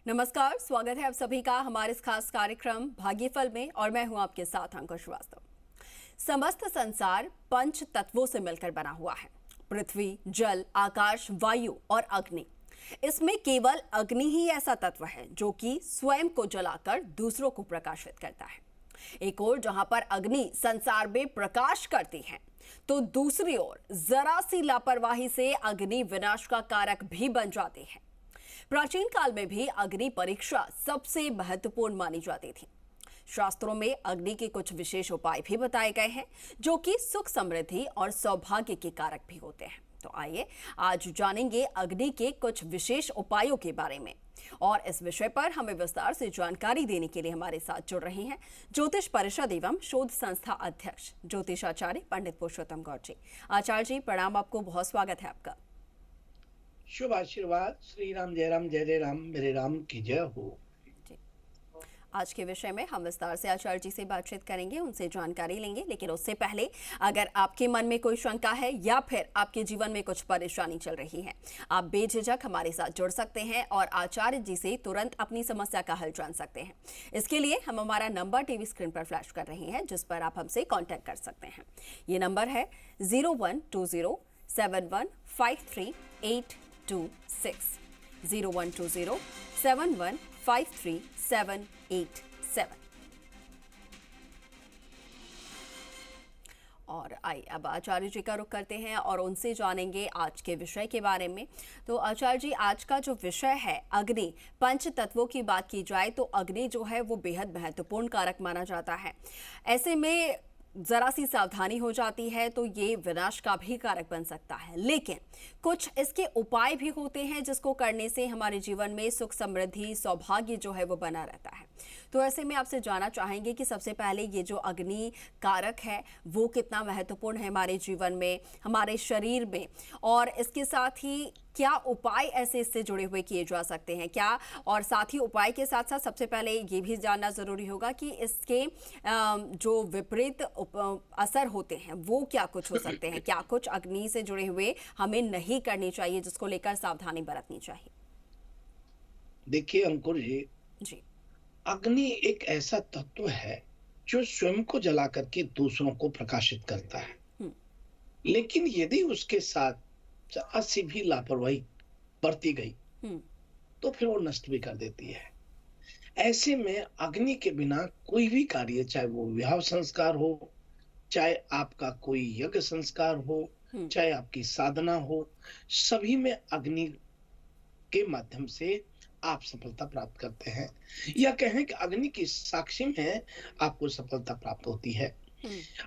नमस्कार, स्वागत है आप सभी का हमारे इस खास कार्यक्रम भाग्यफल में और मैं हूं आपके साथ अंकुश श्रीवास्तव। समस्त संसार पंच तत्वों से मिलकर बना हुआ है। पृथ्वी, जल, आकाश, वायु और अग्नि। इसमें केवल अग्नि ही ऐसा तत्व है जो कि स्वयं को जलाकर दूसरों को प्रकाशित करता है। एक ओर जहां पर अग्नि संसार में प्रकाश करती है, तो दूसरी ओर जरा सी लापरवाही से अग्नि विनाश का कारक भी बन जाती है। प्राचीन काल में भी अग्नि परीक्षा सबसे महत्वपूर्ण मानी जाती थी। शास्त्रों में अग्नि के कुछ विशेष उपाय भी बताए गए हैं जो कि सुख, समृद्धि और सौभाग्य के कारक भी होते हैं। तो आइए आज जानेंगे अग्नि के कुछ विशेष उपायों के बारे में। और इस विषय पर हमें विस्तार से जानकारी देने के लिए हमारे साथ जुड़ रहे हैं ज्योतिष परिषद एवं शोध संस्था अध्यक्ष ज्योतिषाचार्य पंडित पुरुषोत्तम गौर जी। आचार्य जी प्रणाम, आपको बहुत स्वागत है आपका। शुभ आशीर्वाद। श्री राम जय जय राम, मेरे राम की जय हो। आज के विषय में हम विस्तार से आचार्य जी से बातचीत करेंगे, उनसे जानकारी लेंगे, लेकिन उससे पहले अगर आपके मन में कोई शंका है या फिर आपके जीवन में कुछ परेशानी चल रही है, आप बेझिझक हमारे साथ जुड़ सकते हैं और आचार्य जी से तुरंत अपनी समस्या का हल जान सकते हैं। इसके लिए हम हमारा नंबर टीवी स्क्रीन पर फ्लैश कर रहे हैं, जिस पर आप हमसे कॉन्टैक्ट कर सकते हैं। ये नंबर है 0120715386 0120715387। और आइए अब आचार्य जी का रुख करते हैं और उनसे जानेंगे आज के विषय के बारे में। तो आचार्य जी, आज का जो विषय है अग्नि, पंच तत्वों की बात की जाए तो अग्नि जो है वो बेहद महत्वपूर्ण कारक माना जाता है। ऐसे में जरा सी सावधानी हो जाती है तो ये विनाश का भी कारक बन सकता है, लेकिन कुछ इसके उपाय भी होते हैं जिसको करने से हमारे जीवन में सुख, समृद्धि, सौभाग्य जो है वो बना रहता है। तो ऐसे में आपसे जानना चाहेंगे कि सबसे पहले ये जो अग्नि कारक है वो कितना महत्वपूर्ण है हमारे जीवन में, हमारे शरीर में, और इसके साथ ही क्या उपाय ऐसे इससे जुड़े हुए किए जा सकते हैं क्या, और साथ ही उपाय के साथ साथ सबसे पहले ये भी जानना जरूरी होगा कि इसके जो विपरीत असर होते हैं वो क्या कुछ हो सकते हैं। क्या कुछ अग्नि से जुड़े हुए हमें नहीं करनी चाहिए जिसको लेकर सावधानी बरतनी चाहिए? देखिए अंकुर जी, अग्नि एक ऐसा तत्व है जो स्वयं को जला करके दूसरों को प्रकाशित करता है, लेकिन यदि उसके साथ जरा सी भी लापरवाही बरती गई तो फिर वो नष्ट भी कर देती है। ऐसे में अग्नि के बिना कोई भी कार्य, चाहे वो विवाह संस्कार हो, चाहे आपका कोई यज्ञ संस्कार हो, चाहे आपकी साधना हो, सभी में अग्नि के माध्यम से आप सफलता प्राप्त करते हैं, या कहें कि अग्नि की साक्षी में आपको सफलता प्राप्त होती है।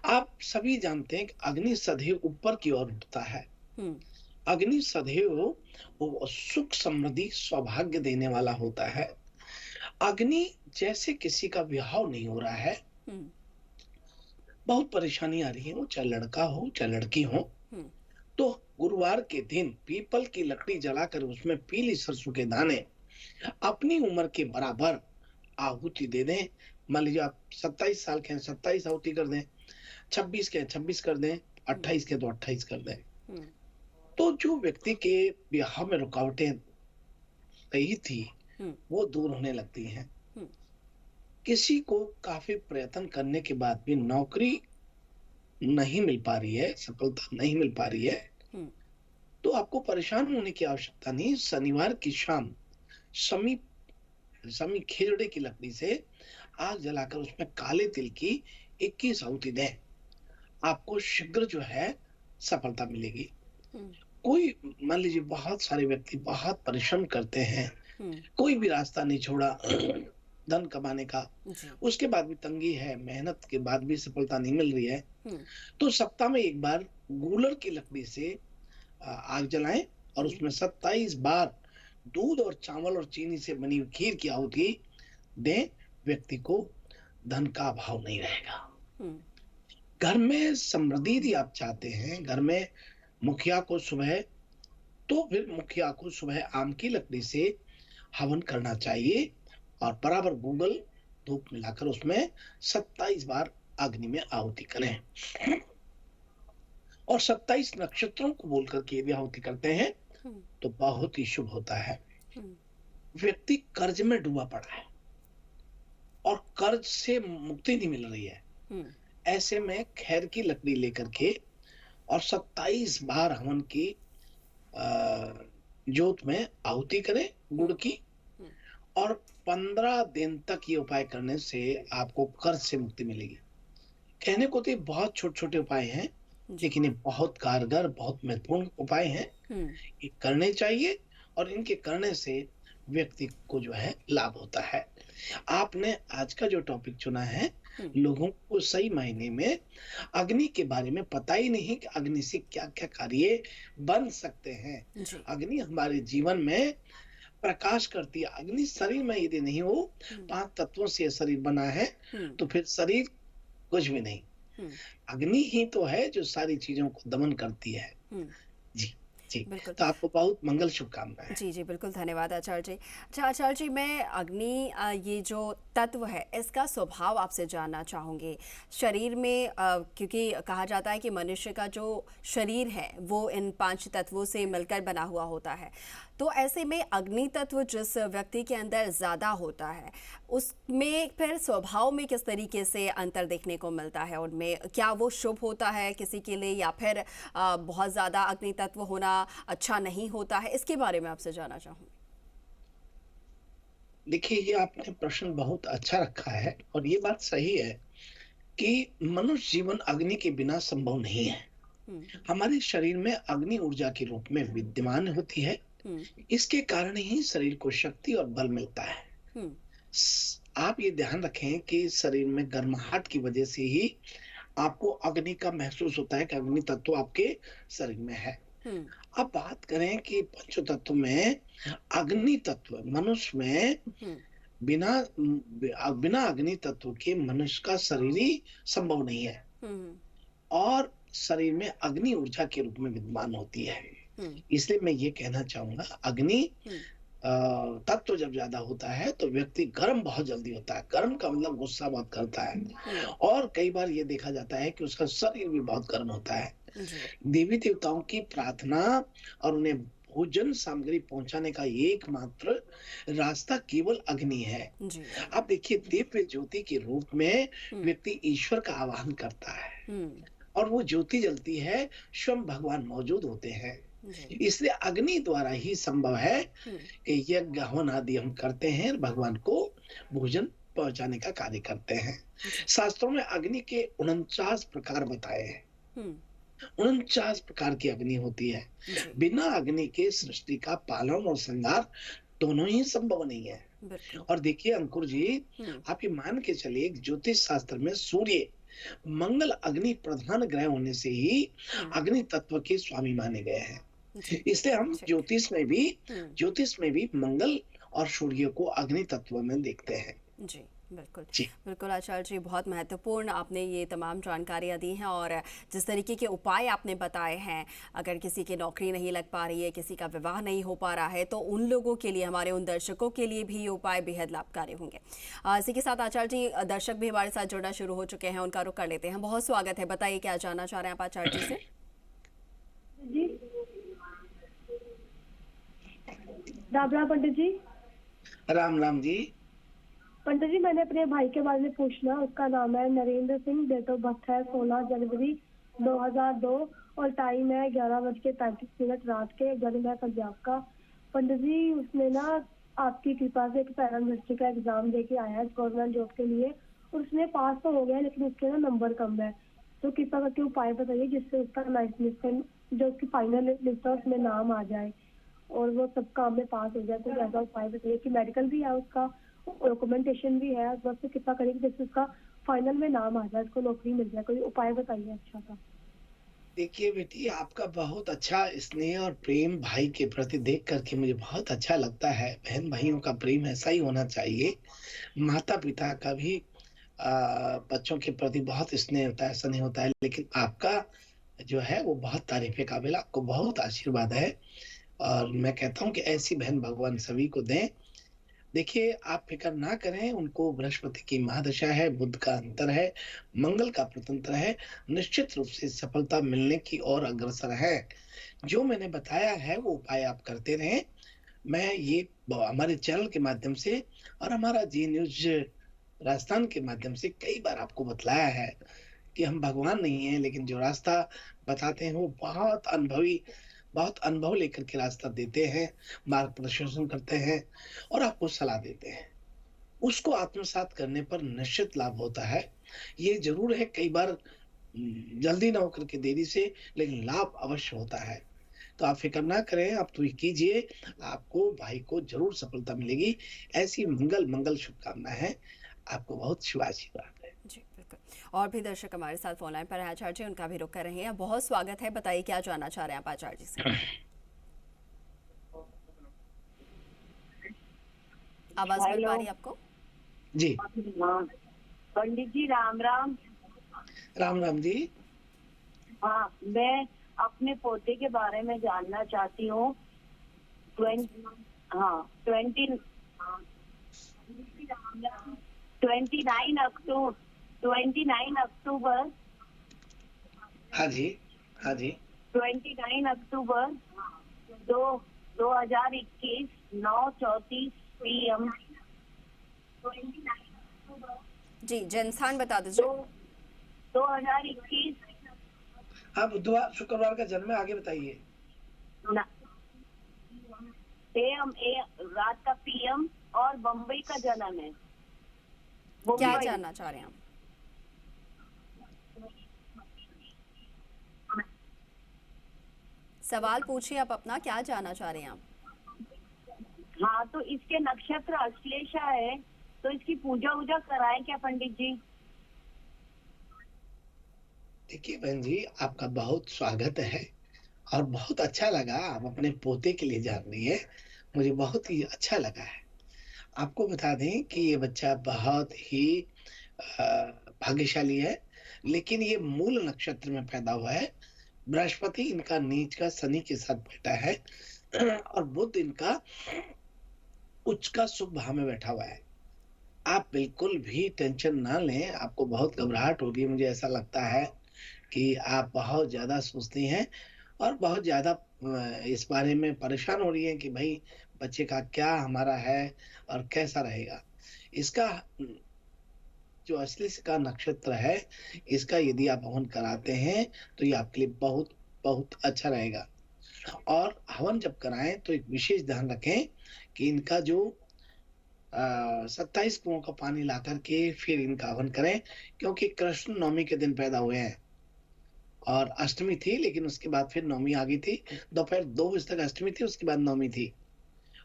आप सभी जानते हैं कि अग्नि सदैव ऊपर की ओर उठता है। अग्नि सदैव वो सुख, समृद्धि, सौभाग्य देने वाला होता है। अग्नि जैसे किसी का विवाह नहीं हो रहा है, बहुत परेशानी आ रही है, वो चाहे लड़का हो चाहे लड़की हो, तो गुरुवार के दिन पीपल की लकड़ी जलाकर उसमें पीली सरसों के दाने अपनी उम्र के बराबर आहुति दे दें। मान लीजिए आप 27 साल के हैं, 27 आहुति कर दें, 26 के 26 कर दें, 28 के तो 28 कर दें। तो जो व्यक्ति के विवाह में रुकावटें रही थी वो दूर होने लगती हैं। किसी को काफी प्रयत्न करने के बाद भी नौकरी नहीं मिल पा रही है, सफलता नहीं मिल पा रही है, तो आपको परेशान होने की आवश्यकता नहीं। शनिवार की शाम समी खेजड़े की लकड़ी से आग जलाकर उसमें काले तिल की 21 आहुति दें, आपको शीघ्र जो है सफलता मिलेगी। कोई मान लीजिए बहुत सारे व्यक्ति बहुत परिश्रम करते हैं, कोई भी रास्ता नहीं छोड़ा धन कमाने का, उसके बाद भी तंगी है, मेहनत के बाद भी सफलता नहीं मिल रही है, तो सप्ताह में एक बार गूलर की लकड़ी से आग जलाएं और उसमें 27 बार दूध और चावल और चीनी से बनी हुई खीर की आहुति दें। व्यक्ति को धन का अभाव नहीं रहेगा। घर में समृद्धि यदि आप चाहते हैं, घर में मुखिया को सुबह, तो फिर मुखिया को सुबह आम की लकड़ी से हवन करना चाहिए और बराबर गूगल धूप मिलाकर उसमें 27 बार अग्नि में आहुति करें। और 27 नक्षत्रों को बोलकर के यदि आहुति करते हैं तो बहुत ही शुभ होता है। व्यक्ति कर्ज में डूबा पड़ा है और कर्ज से मुक्ति नहीं मिल रही है। ऐसे में खैर की लकड़ी लेकर के और 27 बार हवन की जोत में आहुति करें गुड़ की, और 15 दिन तक ये उपाय करने से आपको कर्ज से मुक्ति मिलेगी। कहने को तो ये बहुत छोटे छोटे उपाय हैं, लेकिन ये बहुत कारगर, बहुत महत्वपूर्ण उपाय हैं। ये करने चाहिए और इनके करने से व्यक्ति को जो है लाभ होता है। आपने आज का जो टॉपिक चुना है, लोगों को सही मायने में अग्नि के बारे में पता ही नहीं कि अग्नि से क्या क्या कार्य बन सकते हैं। अग्नि हमारे जीवन में प्रकाश करती है। अग्नि शरीर में यदि नहीं हो, 5 तत्वों से शरीर बना है, तो फिर शरीर कुछ भी नहीं। अग्नि ही तो है जो सारी चीजों को दमन करती है। जी जी, तो आपको बहुत मंगल शुभकामनाएं। जी जी, बिल्कुल धन्यवाद आचार्य जी। अच्छा आचार्य जी, मैं अग्नि ये जो तत्व है इसका स्वभाव आपसे जानना चाहूँगी। शरीर में क्योंकि कहा जाता है कि मनुष्य का जो शरीर है वो इन 5 तत्वों से मिलकर बना हुआ होता है, तो ऐसे में अग्नि तत्व जिस व्यक्ति के अंदर ज़्यादा होता है उसमें फिर स्वभाव में किस तरीके से अंतर देखने को मिलता है उनमें? क्या वो शुभ होता है किसी के लिए, या फिर बहुत ज़्यादा अग्नि तत्व होना अच्छा नहीं होता है? इसके बारे में आपसे जानना चाहूँगी। देखिए, ये आपने प्रश्न बहुत अच्छा रखा है और ये बात सही है कि मनुष्य जीवन अग्नि के बिना संभव नहीं है। हमारे शरीर में अग्नि ऊर्जा के रूप में विद्यमान होती है। इसके कारण ही शरीर को शक्ति और बल मिलता है। आप ये ध्यान रखें कि शरीर में गर्माहट की वजह से ही आपको अग्नि का महसूस होता है कि अग्नि तत्व आपके शरीर में है। अब बात करें कि पंच तत्व में अग्नि तत्व मनुष्य में बिना अग्नि तत्व के मनुष्य का शरीर ही संभव नहीं है, और शरीर में अग्नि ऊर्जा के रूप में विद्यमान होती है। इसलिए मैं ये कहना चाहूंगा, अग्नि तत्व जब ज्यादा होता है तो व्यक्ति गर्म बहुत जल्दी होता है। गर्म का मतलब गुस्सा बहुत करता है, और कई बार ये देखा जाता है कि उसका शरीर भी बहुत गर्म होता है। देवी देवताओं की प्रार्थना और उन्हें भोजन सामग्री पहुंचाने का एकमात्र रास्ता केवल अग्नि है। आप देखिए, दिव्य ज्योति के रूप में व्यक्ति ईश्वर का आवाहन करता है और वो ज्योति जलती है, स्वयं भगवान मौजूद होते हैं। इसलिए अग्नि द्वारा ही संभव है कि यज्ञ हवन आदि हम करते हैं, भगवान को भोजन पहुंचाने का कार्य करते हैं। शास्त्रों में अग्नि के 49 प्रकार बताए हैं। 49 प्रकार की अग्नि होती है। बिना अग्नि के सृष्टि का पालन और श्रृंगार दोनों ही संभव नहीं है। और देखिए अंकुर जी, आप ये मान के चलिए, ज्योतिष शास्त्र में सूर्य मंगल अग्नि प्रधान ग्रह होने से ही अग्नि तत्व के स्वामी माने गए हैं। इसलिए हम ज्योतिष में भी मंगल और सूर्य को अग्नि तत्व में देखते हैं। जी बिल्कुल बिल्कुल आचार्य जी, बहुत महत्वपूर्ण आपने ये तमाम जानकारियाँ दी हैं, और जिस तरीके के उपाय आपने बताए हैं, अगर किसी की नौकरी नहीं लग पा रही है, किसी का विवाह नहीं हो पा रहा है, तो उन लोगों के लिए, हमारे उन दर्शकों के लिए भी ये उपाय बेहद लाभकारी होंगे। इसी के साथ आचार्य जी, दर्शक भी हमारे साथ जुड़ना शुरू हो चुके हैं, उनका रुख कर लेते हैं। बहुत स्वागत है, बताइए क्या जानना चाह रहे हैं आप आचार्य जी से? राम राम पंडित जी। राम राम जी। पंडित जी, मैंने अपने भाई के बारे में पूछना। उसका नाम है Narendra Singh, date of birth है 16 जनवरी 2002 और टाइम है 11:35 रात के। जन्म है पंजाब का। पंडित जी, उसने ना आपकी कृपा से एक पैरामिलिट्री का एग्जाम दे के आया है गवर्नमेंट जॉब के लिए, और उसने पास तो हो गया, लेकिन उसके ना नंबर कम है। तो कृपा करके उपाय बताइए जिससे उसका जो उसकी फाइनल लिस्ट है उसमें नाम आ जाए और वो सब काम में पास हो जाए। तो ऐसा उपाय बताइए कि मेडिकल भी है उसका, डॉक्यूमेंटेशन भी है, बस तो कितना करेंगे जिससे उसका फाइनल में नाम आ जाए, उसको नौकरी मिल जाए। कोई उपाय बताइए अच्छा सा। देखिए बेटी, आपका बहुत अच्छा स्नेह और प्रेम भाई के प्रति देख करके मुझे बहुत अच्छा लगता है। बहन भाइयों का प्रेम ऐसा ही होना चाहिए। माता पिता का भी बच्चों के प्रति बहुत स्नेह होता है, ऐसा नहीं होता है। लेकिन आपका जो है वो बहुत तारीफ काबिल, आपको बहुत आशीर्वाद है, और मैं कहता हूँ कि ऐसी बहन भगवान सभी को दें। देखिए, आप फिक्र ना करें, उनको बृहस्पति की महादशा है, बुध का अंतर है, मंगल का प्रतंत्र है, निश्चित रूप से सफलता मिलने की ओर अग्रसर है। जो मैंने बताया है वो उपाय आप करते रहें, मैं ये हमारे चैनल के माध्यम से और हमारा जी न्यूज राजस्थान के माध्यम से कई बार आपको बतलाया है कि हम भगवान नहीं हैं, लेकिन जो रास्ता बताते हैं वो बहुत अनुभव लेकर के रास्ता देते हैं, मार्गदर्शन करते हैं और आपको सलाह देते हैं। उसको आत्मसात करने पर निश्चित लाभ होता है। ये ज़रूर है कई बार जल्दी ना होकर के देरी से, लेकिन लाभ अवश्य होता है। तो आप फ़िक्र ना करें, आप तो ये कीजिए, आपको भाई को ज़रूर सफलता मिलेगी। ऐसी मंगल शुभकामनाएँ हैं। आपको बहुत शुभ आशीर्वाद है। जी, बिल्कुल। और भी दर्शक हमारे साथ फ़ोन लाइन पर हैं आचार्य जी, उनका भी रुख कर रहे हैं। बहुत स्वागत है, बताइए क्या जानना चाह रहे हैं आप आचार्य जी से? आवाज़ मिल पा रही है आपको? जी। हाँ, पंडित जी राम राम। राम जी। हाँ, मैं अपने पोते के बारे में जानना चाहती हूँ। 29 अक्टूबर। हाँ जी, हाँ जी। 29 अक्टूबर 2021 9:34 PM। जी, जन्मस्थान बता दीजिए। 2021। हाँ, बुधवार शुक्रवार का जन्म है, आगे बताइए। AM रात का PM और बम्बई का जन्म है। क्या जानना चाह रहे हैं आप? सवाल पूछिए आप अपना, क्या जानना चाह रहे हैं आप? हाँ, तो इसके नक्षत्र अश्लेषा है, तो इसकी पूजा वूजा कराएं क्या पंडित जी? देखिए बहन जी, आपका बहुत स्वागत है और बहुत अच्छा लगा आप अपने पोते के लिए जान रही है। मुझे बहुत ही अच्छा लगा है। आपको बता दें कि ये बच्चा बहुत ही भाग्यशाली है, लेकिन ये मूल नक्षत्र में पैदा हुआ है। बृहस्पति इनका नीच का शनि के साथ बैठा है और बुध इनका उच्च का शुभ भाव में बैठा हुआ है। आप बिल्कुल भी टेंशन ना लें, आपको बहुत घबराहट हो रही है, मुझे ऐसा लगता है कि आप बहुत ज़्यादा सोचती हैं और बहुत ज़्यादा इस बारे में परेशान हो रही हैं कि भई बच्चे का क्या हमारा है और कैसा रहेगा। इसका जो अश्लेष का नक्षत्र है, इसका यदि आप हवन कराते हैं, तो ये आपके लिए बहुत, बहुत अच्छा रहेगा। और हवन जब कराएँ तो एक विशेष ध्यान रखें कि इनका जो 27 कुओं का पानी ला कर के फिर इनका हवन करें, क्योंकि कृष्ण नवमी के दिन पैदा हुए हैं और अष्टमी थी, लेकिन उसके बाद फिर नवमी आ गई थी। दोपहर 2 बजे तक अष्टमी थी, उसके बाद नवमी थी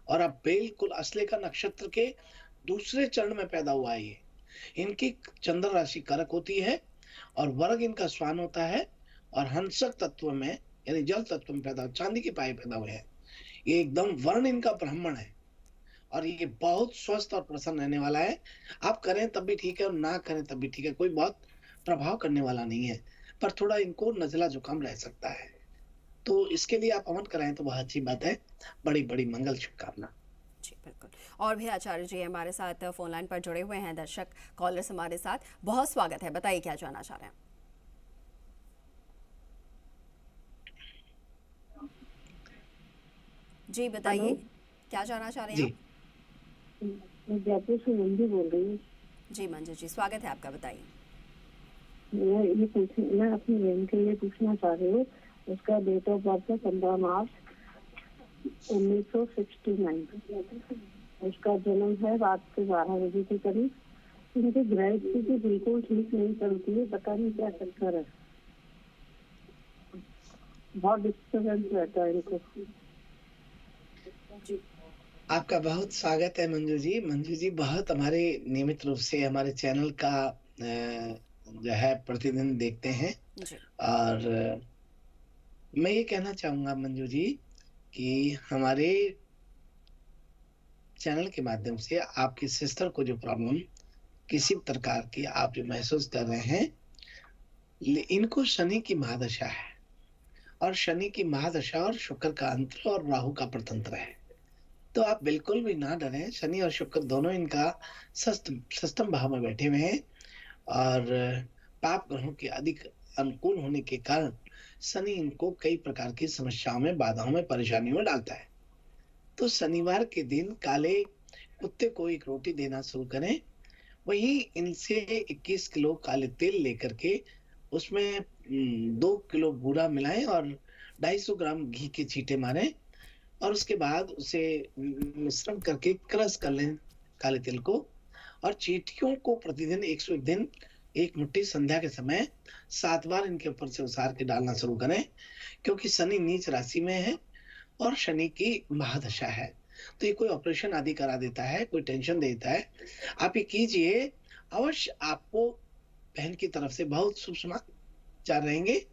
और अब बिल्कुल अश्लेषा नक्षत्र के दूसरे चरण में पैदा हुआ है ये। इनकी चंद्र राशि करक होती है और वर्ग इनका स्वान होता है और हंसक तत्व में यानी जल तत्व में पैदा, चांदी के पाए पैदा हुए हैं। ये एकदम वर्ण इनका ब्राह्मण है और ये बहुत स्वस्थ और प्रसन्न रहने वाला है। आप करें तब भी ठीक है और ना करें तब भी ठीक है, कोई बहुत प्रभाव करने वाला नहीं है, पर थोड़ा इनको नज़ला जुकाम रह सकता है। तो इसके लिए आप हवन कराएं तो बहुत अच्छी बात है। बड़ी-बड़ी मंगल शुभकामना। जी, बिल्कुल। और भी आचार्य जी हमारे साथ फ़ोन लाइन पर जुड़े हुए हैं, दर्शक कॉलर्स हमारे साथ। बहुत स्वागत है, बताइए क्या जानना चाह रहे हैं? जी, बताइए क्या जानना चाह रहे हैं आप? मैं जयपुर से मंजू बोल रही हूँ। जी मंजू जी, स्वागत है आपका, बताइए। मैं अपनी बहन के लिए पूछना चाह रही हूँ। उसका डेट ऑफ बर्थ है 15 मार्च 1969। उसका जन्म है रात के 12 बजे के करीब। उनकी ग्रह स्थिति बिल्कुल ठीक नहीं चलती है, पता नहीं क्या चक्कर है, बहुत डिस्टर्बेंस रहता है इनको। आपका बहुत स्वागत है मंजू जी। मंजू जी बहुत हमारे नियमित रूप से हमारे चैनल का जो है प्रतिदिन देखते हैं और मैं ये कहना चाहूंगा मंजू जी कि हमारे चैनल के माध्यम से आपकी सिस्टर को जो प्रॉब्लम किसी प्रकार की आप जो महसूस कर रहे हैं, इनको शनि की महादशा है और शनि की महादशा और शुक्र का अंतर और राहु का परतंत्र है। तो आप बिल्कुल भी ना डरें। शनि और शुक्र दोनों इनका सष्टम भाव में बैठे हुए हैं और पाप ग्रहों के अधिक अनुकूल होने के कारण शनि इनको कई प्रकार की समस्याओं में, बाधाओं में, परेशानियों में डालता है। तो शनिवार के दिन काले कुत्ते को एक रोटी देना शुरू करें। वहीं इनसे 21 किलो काले तेल लेकर के उसमें 2 किलो बूरा मिलाएं और 250 ग्राम घी के छींटे मारें और उसके बाद उसे मिश्रण करके क्रश कर लें काले तिल को और चींटियों को प्रतिदिन 101 दिन एक मुट्ठी संध्या के समय 7 बार इनके ऊपर से उसार के डालना शुरू करें, क्योंकि शनि नीच राशि में है और शनि की महादशा है। तो ये कोई ऑपरेशन आदि करा देता है, कोई टेंशन देता है। आप ये कीजिए, अवश्य आपको बहन की तरफ से बहुत शुभ समाचार रहेंगे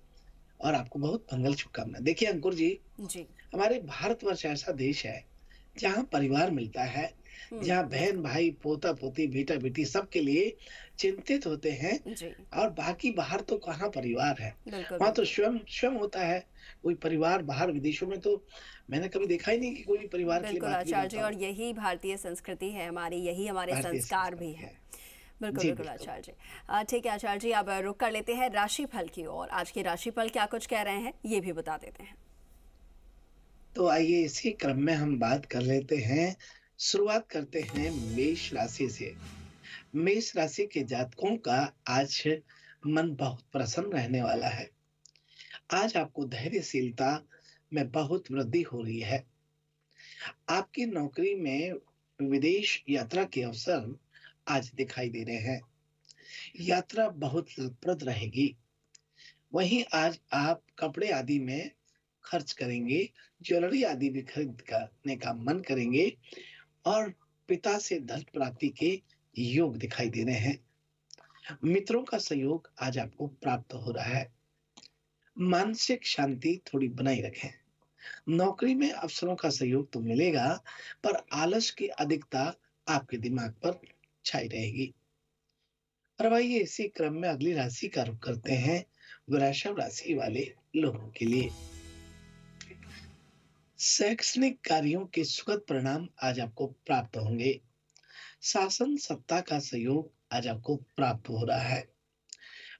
और आपको बहुत मंगल शुभकामना। देखिए अंकुर जी, हमारे भारतवर्ष ऐसा देश है जहाँ परिवार मिलता है, जहाँ बहन भाई पोता पोती बेटा बेटी सबके लिए चिंतित होते हैं और बाकी बाहर तो कहाँ परिवार है, वहां तो स्वयं स्वयं होता है। कोई परिवार बाहर विदेशों में तो मैंने कभी देखा ही नहीं कि कोई परिवार के लिए बात आचार्य जी, और यही भारतीय संस्कृति है हमारी, यही हमारे संस्कार भी है। बिल्कुल बिल्कुल आचार्य जी। ठीक है आचार्य जी, अब रुक कर लेते हैं राशिफल की ओर। आज के राशिफल क्या कुछ कह रहे हैं ये भी बता देते हैं। तो आइए इसी क्रम में हम बात कर लेते हैं। शुरुआत करते हैं मेष राशि से। मेष राशि के जातकों का आज मन बहुत प्रसन्न रहने वाला है। आज आपको धैर्यशीलता में बहुत वृद्धि हो रही है। आपकी नौकरी में विदेश यात्रा के अवसर आज दिखाई दे रहे हैं। यात्रा बहुत लाभप्रद रहेगी। वहीं आज आप कपड़े आदि में खर्च करेंगे, ज्वेलरी आदि भी खरीद करने का मन करेंगे और पिता से धन प्राप्ति के योग दिखाई दे रहे हैं। मित्रों का सहयोग आज आपको प्राप्त हो रहा है। मानसिक शांति थोड़ी बनाई रखें। नौकरी में अफसरों का सहयोग तो मिलेगा, पर आलस की अधिकता आपके दिमाग पर छाई रहेगी। और आइए इसी क्रम में अगली राशि का रुख करते हैं, वृषभ राशि वाले लोगों के लिए। शैक्षणिक कार्यों के सुखद परिणाम आज आपको प्राप्त होंगे। शासन सत्ता का सहयोग आज आपको प्राप्त हो रहा है।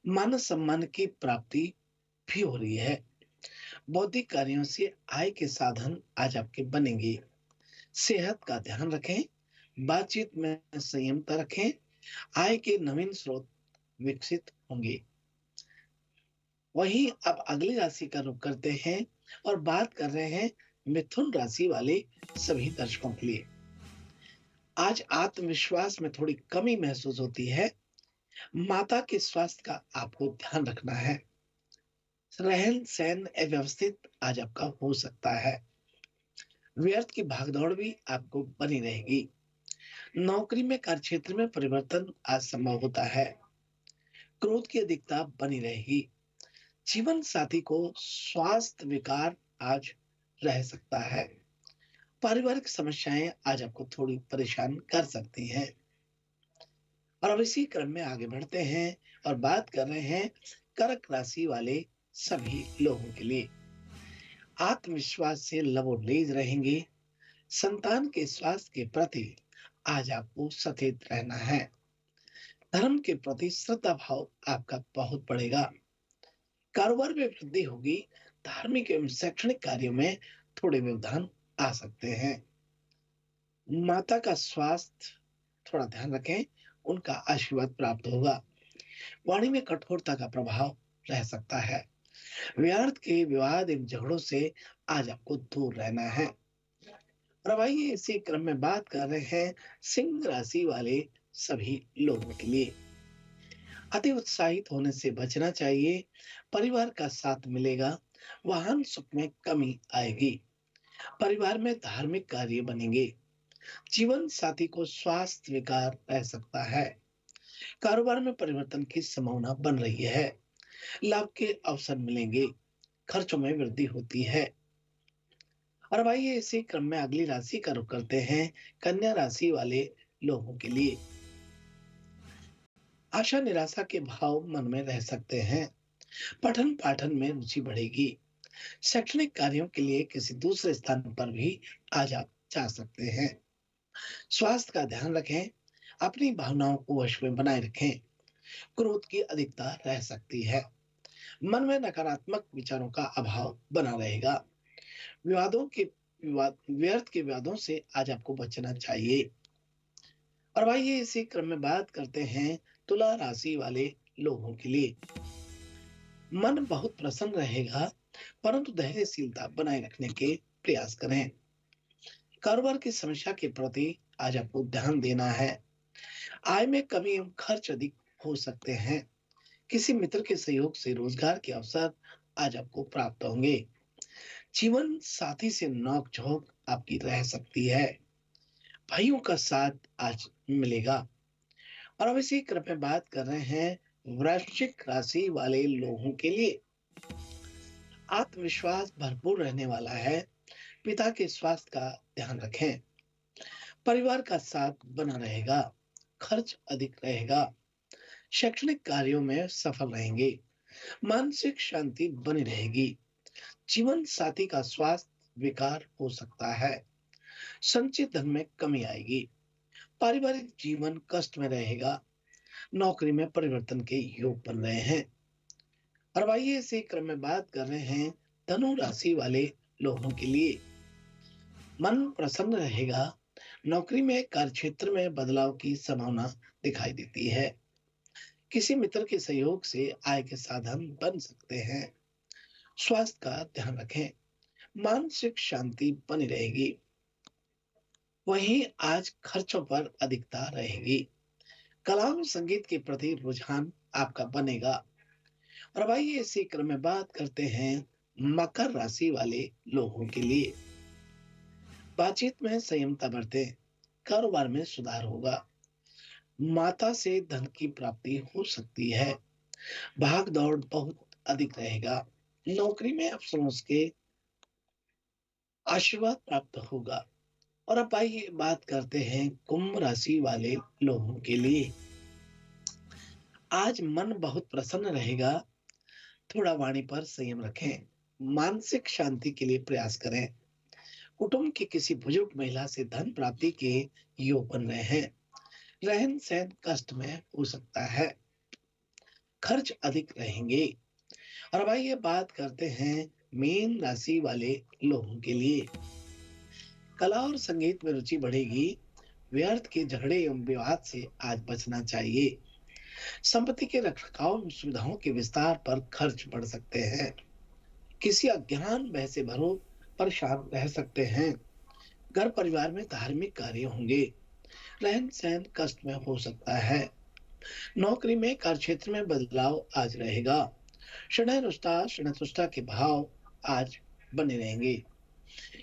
मान सम्मान की प्राप्ति भी हो रही है। बौद्धिक कार्यों से आय के साधन आज आपके बनेंगे। सेहत का ध्यान रखें, बातचीत में संयमता रखें। आय के नवीन स्रोत विकसित होंगे। वहीं अब अगली राशि का रुख करते हैं और बात कर रहे हैं मिथुन राशि वाले सभी दर्शकों के लिए। आज आत्मविश्वास में थोड़ी कमी महसूस होती है। माता के स्वास्थ्य का आपको ध्यान रखना है। रहन सहन अव्यवस्थित आज आपका हो सकता है। व्यर्थ की भागदौड़ भी आपको बनी रहेगी। नौकरी में कार्यक्षेत्र में परिवर्तन आज संभव होता है। क्रोध की अधिकता बनी रहेगी। जीवन साथी को स्वास्थ्य विकार आज रह सकता है। पारिवारिक समस्याएं आज आपको थोड़ी परेशान कर सकती हैं। और अब इसी क्रम में आगे बढ़ते हैं और बात कर रहे हैं कर्क राशि वाले सभी लोगों के लिए। आत्मविश्वास से लबोलेज रहेंगे। संतान के स्वास्थ्य के प्रति आज आपको सचेत रहना है। धर्म के प्रति श्रद्धा भाव आपका बहुत बढ़ेगा। कारोबार में वृद्धि होगी। धार्मिक एवं शैक्षणिक कार्यों में थोड़े व्यवधान आ सकते हैं। माता का स्वास्थ्य थोड़ा ध्यान रखें, उनका आशीर्वाद प्राप्त होगा। वाणी में कठोरता का प्रभाव रह सकता है। व्यर्थ के विवाद एवं झगड़ों से आज आपको दूर रहना है। और आइए इसी क्रम में बात कर रहे हैं सिंह राशि वाले सभी लोगों के लिए। अति उत्साहित होने से बचना चाहिए। परिवार का साथ मिलेगा। वाहन सुख में कमी आएगी। परिवार में धार्मिक कार्य बनेंगे। जीवन साथी को स्वास्थ्य विकार रह सकता है। कारोबार में परिवर्तन की संभावना बन रही है। लाभ के अवसर मिलेंगे। खर्चों में वृद्धि होती है। और अब आइए इसी क्रम में अगली राशि का रुख करते हैं, कन्या राशि वाले लोगों के लिए। आशा निराशा के भाव मन में रह सकते हैं। पठन पाठन में रुचि बढ़ेगी। शैक्षणिक कार्यों के लिए किसी दूसरे स्थान पर भी आज आप जा सकते हैं। स्वास्थ्य का ध्यान रखें। अपनी भावनाओं को वश में बनाए रखें। क्रोध की अधिकता रह सकती है। मन में नकारात्मक विचारों का अभाव बना रहेगा। विवादों के व्यर्थ के विवादों से आज आपको बचना चाहिए। और भाई ये इसी क्रम में बात करते हैं तुला राशि वाले लोगों के लिए। मन बहुत प्रसन्न रहेगा, परंतु धैर्यशीलता बनाए रखने के प्रयास करें। कारोबार की समस्या के प्रति आज आपको ध्यान देना है। आय में कमी एवं खर्च अधिक हो सकते हैं। किसी मित्र के सहयोग से रोजगार के अवसर आज आपको प्राप्त होंगे। जीवन साथी से नोक झोंक आपकी रह सकती है। भाइयों का साथ आज मिलेगा। और अब इसी क्रम में बात कर रहे हैं वृश्चिक राशि वाले लोगों के लिए। आत्मविश्वास भरपूर रहने वाला है। पिता के स्वास्थ्य का ध्यान रखें। परिवार का साथ बना रहेगा। खर्च अधिक रहेगा। शैक्षणिक कार्यों में सफल रहेंगे। मानसिक शांति बनी रहेगी। जीवन साथी का स्वास्थ्य विकार हो सकता है। संचित धन में कमी आएगी। पारिवारिक जीवन कष्ट में रहेगा। नौकरी में परिवर्तन के योग बन रहे हैं। और आइए इसी क्रम में बात कर रहे हैं धनु राशि वाले लोगों के लिए। मन प्रसन्न रहेगा। नौकरी में कार्यक्षेत्र में बदलाव की संभावना दिखाई देती है। किसी मित्र के सहयोग से आय के साधन बन सकते हैं। स्वास्थ्य का ध्यान रखें। मानसिक शांति बनी रहेगी। वहीं आज खर्चों पर अधिकता रहेगी। कला और संगीत के प्रति रुझान आपका बनेगा। और अब आइए इसी क्रम में बात करते हैं मकर राशि वाले लोगों के लिए। बातचीत में संयमता बरतें। कारोबार में सुधार होगा। माता से धन की प्राप्ति हो सकती है। भाग दौड़ बहुत अधिक रहेगा। नौकरी में अफसरों के आशीर्वाद प्राप्त होगा। और अब आइए बात करते हैं कुंभ राशि वाले लोगों के लिए। आज मन बहुत प्रसन्न रहेगा। थोड़ा वाणी पर संयम रखें। मानसिक शांति के लिए प्रयास करें। कुटुंब की किसी बुजुर्ग महिला से धन प्राप्ति के योग बन रहे हैं। रहन सहन कष्ट में हो सकता है। खर्च अधिक रहेंगे। और अब आइए बात करते हैं मीन राशि वाले लोगों के लिए। कला और संगीत में रुचि बढ़ेगी। व्यर्थ के झगड़े एवं विवाद से आज बचना चाहिए। संपत्ति के रखरखाव एवं सुविधाओं के विस्तार पर खर्च बढ़ सकते हैं। किसी अज्ञान भय से भरो परेशान रह सकते हैं। घर परिवार में धार्मिक कार्य होंगे। रहन सहन कष्ट में हो सकता है। नौकरी में कार्यक्षेत्र में बदलाव आज रहेगा। शनय रुष्टा के भाव आज बने रहेंगे।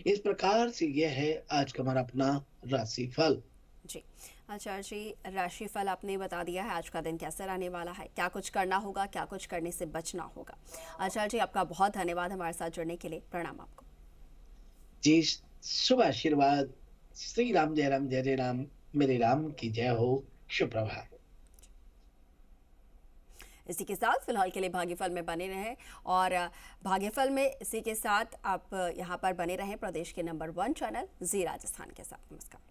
इस प्रकार से यह है आज का हमारा अपना राशिफल। जी आचार्य जी, राशिफल आपने बता दिया है। आज का दिन कैसे रहने वाला है, क्या कुछ करना होगा, क्या कुछ करने से बचना होगा। आचार्य जी, आपका बहुत धन्यवाद हमारे साथ जुड़ने के लिए। प्रणाम आपको। जी, शुभ आशीर्वाद। श्री राम जय राम जय जय राम। मेरे राम की जय हो। शुभ प्रभात। इसी के साथ फिलहाल के लिए भाग्यफल में बने रहें और भाग्यफल में इसी के साथ आप यहाँ पर बने रहें प्रदेश के नंबर 1 चैनल जी राजस्थान के साथ। नमस्कार।